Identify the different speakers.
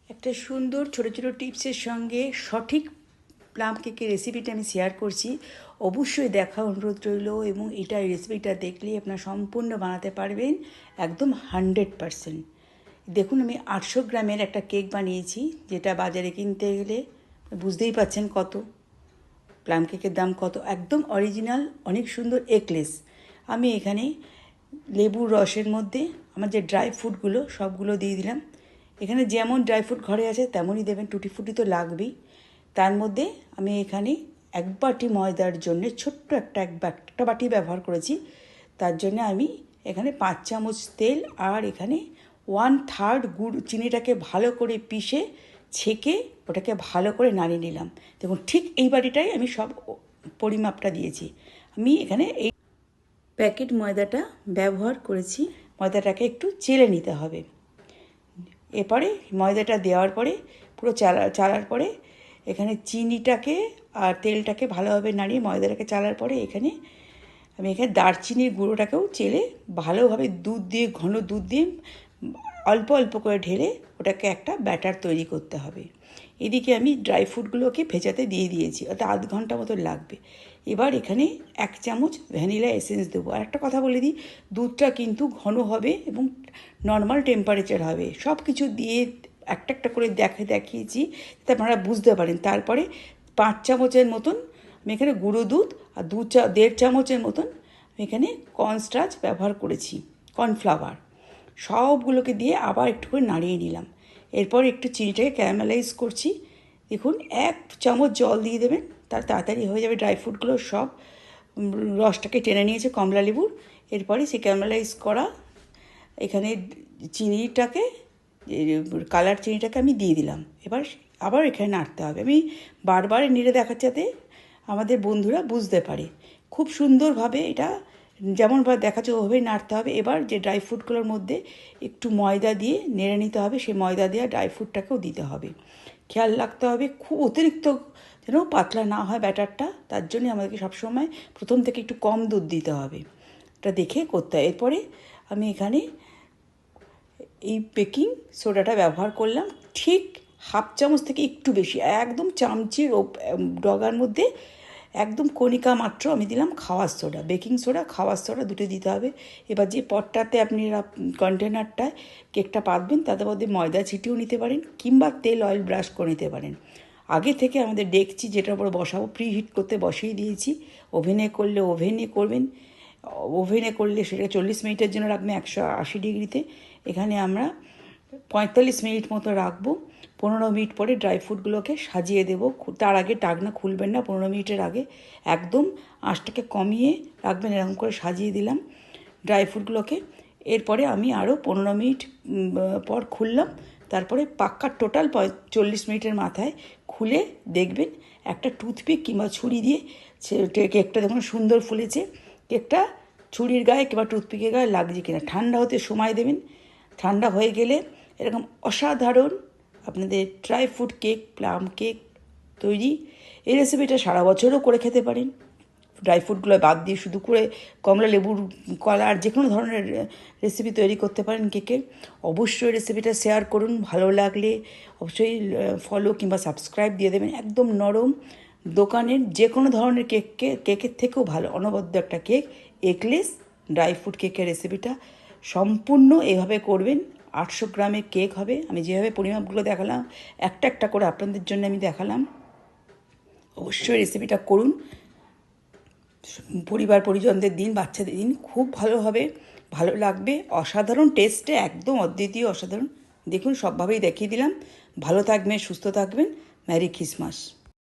Speaker 1: একটা সুন্দর ছোট ছোট টিপসের সঙ্গে সঠিক প্লাম কেকের রেসিপিটা আমি শেয়ার করছি। অবশ্যই দেখা অনুরোধ রইল এবং এটা রেসিপিটা দেখলে আপনারা সম্পূর্ণ বানাতে পারবেন একদম 100%। দেখুন, আমি 800 গ্রামের একটা কেক বানিয়েছি, যেটা বাজারে কিনতে গেলে বুঝতেই পাচ্ছেন কত। প্লাম কেকের দাম কত, একদম অরিজিনাল, অনেক সুন্দর এগলেস। আমি এখানে লেবুর রসের মধ্যে আমার যে ড্রাই ফ্রুটগুলো সবগুলো দিয়ে দিলাম। এখানে যেমন ড্রাই ফ্রুট ঘরে আছে তেমনই দেবেন, টুটি ফুটি তো লাগবেই। তার মধ্যে আমি এখানে 1 বাটি ময়দার জন্য ছোট্ট একটা বাটি ব্যবহার করেছি। তার জন্য আমি এখানে 5 চামচ তেল আর এখানে 1/3 গুড়, চিনিটাকে ভালো করে পিষে ছেঁকে ওটাকে ভালো করে নাড়িয়ে নিলাম। দেখুন, ঠিক এই বাটিটাই আমি সব পরিমাপটা দিয়েছি। আমি এখানে এই প্যাকেট ময়দাটা ব্যবহার করেছি। ময়দাটাকে একটু চেলে নিতে হবে। এরপরে ময়দাটা দেওয়ার পরে পুরো চালার পরে এখানে চিনিটাকে আর তেলটাকে ভালোভাবে নাড়িয়ে ময়দাটাকে চালার পরে আমি এখানে দারচিনির গুঁড়োটাকেও চেলে ভালোভাবে দুধ দিয়ে, ঘন দুধ দিয়ে অল্প অল্প করে ঢেলে ওটাকে একটা ব্যাটার তৈরি করতে হবে। এদিকে আমি ড্রাই ফ্রুটগুলোকে ভেজাতে দিয়ে দিয়েছি, অর্থাৎ আধ ঘন্টা মতো লাগবে। এবার এখানে 1 চামচ ভ্যানিলা এসেন্স দেবো। আর একটা কথা বলে দিই, দুধটা কিন্তু ঘন হবে এবং নর্মাল টেম্পারেচার হবে। সব কিছু দিয়ে একটা একটা করে দেখিয়েছি যাতে আপনারা বুঝতে পারেন। তারপরে 5 চামচের মতন আমি এখানে গুঁড়ো দুধ আর 1.5 চামচের মতন আমি এখানে কর্নস্টার্চ ব্যবহার করেছি, কর্নফ্লাওয়ার। সবগুলোকে দিয়ে আবার একটু করে নাড়িয়ে নিলাম। এরপর একটু চিনিটাকে ক্যারামেলাইজ করছি। দেখুন, 1 চামচ জল দিয়ে দেবেন, তার তাড়াতাড়ি হয়ে যাবে। ড্রাই ফ্রুটগুলো সব রসটাকে টেনে নিয়েছে কমলা লেবুর। এরপরে সেই ক্যারামেলাইজ করা এখানে চিনিটাকে, কালার চিনিটাকে আমি দিয়ে দিলাম। এবার আবার এখানে নাড়তে হবে। আমি বারবার নেড়ে দেখাচ্ছি যাতে আমাদের বন্ধুরা বুঝতে পারে। খুব সুন্দরভাবে এটা যেমনভাবে দেখাচ্ছে ওভাবেই নাড়তে হবে। এবার যে ড্রাই ফ্রুটগুলোর মধ্যে একটু ময়দা দিয়ে নেড়ে নিতে হবে। সেই ময়দা দেওয়া ড্রাই ফ্রুটটাকেও দিতে হবে। খেয়াল রাখতে হবে খুব অতিরিক্ত যেন পাতলা না হয় ব্যাটারটা। তার জন্য আমাদেরকে সবসময় প্রথম থেকে একটু কম দুধ দিতে হবে, এটা দেখে করতে হয়। এরপরে আমি এখানে এই বেকিং সোডাটা ব্যবহার করলাম, ঠিক 1/2 চামচ থেকে একটু বেশি, একদম চামচির ডগার মধ্যে একদম কণিকা মাত্র আমি দিলাম খাওয়ার সোডা। বেকিং সোডা, খাওয়ার সোডা দুটো দিতে হবে। এবার যে পটটাতে আপনি কন্টেনারটায় কেকটা পাতবেন তাতে মধ্যে ময়দা ছিটিয়েও নিতে পারেন কিংবা তেল অয়েল ব্রাশ করে নিতে পারেন। আগে থেকে আমাদের ডেকচি যেটার উপর বসাবো প্রি হিট করতে বসিয়ে দিয়েছি। ওভেনে করলে ওভেনে করবেন, ওভেনে করলে সেটা 40 মিনিটের জন্য রাখবেন 180 ডিগ্রিতে। এখানে আমরা 45 মিনিট মতো রাখবো। 15 মিনিট পরে ড্রাই ফ্রুটগুলোকে সাজিয়ে দেবো। তার আগে ঢাকনা খুলবেন না, 15 মিনিটের আগে একদম আঁচটাকে কমিয়ে রাখবেন। এরকম করে সাজিয়ে দিলাম ড্রাই ফ্রুটগুলোকে। এরপরে আমি আরও 15 মিনিট পর খুললাম। তারপরে পাক্কা টোটাল 40 মিনিটের মাথায় খুলে দেখবেন একটা টুথপিক কিংবা ছুরি দিয়ে কেকটা দেখুন সুন্দর ফুলেছে। কেকটা ছুরির গায়ে কিংবা টুথপিকের গায়ে লাগছে কিনা ঠান্ডা হতে সময় দেবেন। ঠান্ডা হয়ে গেলে এরকম অসাধারণ আপনাদের dry fruit cake, plum cake তৈরি। এই রেসিপিটা সারা বছরও করে খেতে পারেন, ড্রাই ফ্রুটগুলো বাদ দিয়ে শুধু করে কমলা লেবুর, কলার যে কোনো ধরনের রেসিপি তৈরি করতে পারেন কেকের। অবশ্যই রেসিপিটা শেয়ার করুন, ভালো লাগলে অবশ্যই ফলো কিংবা সাবস্ক্রাইব দিয়ে দেবেন। একদম নরম, দোকানের যে কোনো ধরনের কেকের থেকেও ভালো অনবদ্য একটা কেক, এগলেস ড্রাই ফ্রুট কেকের রেসিপিটা সম্পূর্ণ এভাবে করবেন। 800 গ্রামের কেক হবে। আমি যেভাবে পরিমাপগুলো দেখালাম একটা একটা করে আপনাদের জন্য আমি দেখালাম। অবশ্যই রেসিপিটা করুন, পরিবার পরিজনদের দিন, বাচ্চাদের দিন, খুব ভালো হবে, ভালো লাগবে। অসাধারণ টেস্টে, একদম অদ্বিতীয়, অসাধারণ। দেখুন সবভাবেই দেখিয়ে দিলাম। ভালো থাকবেন, সুস্থ থাকবেন। Merry Christmas.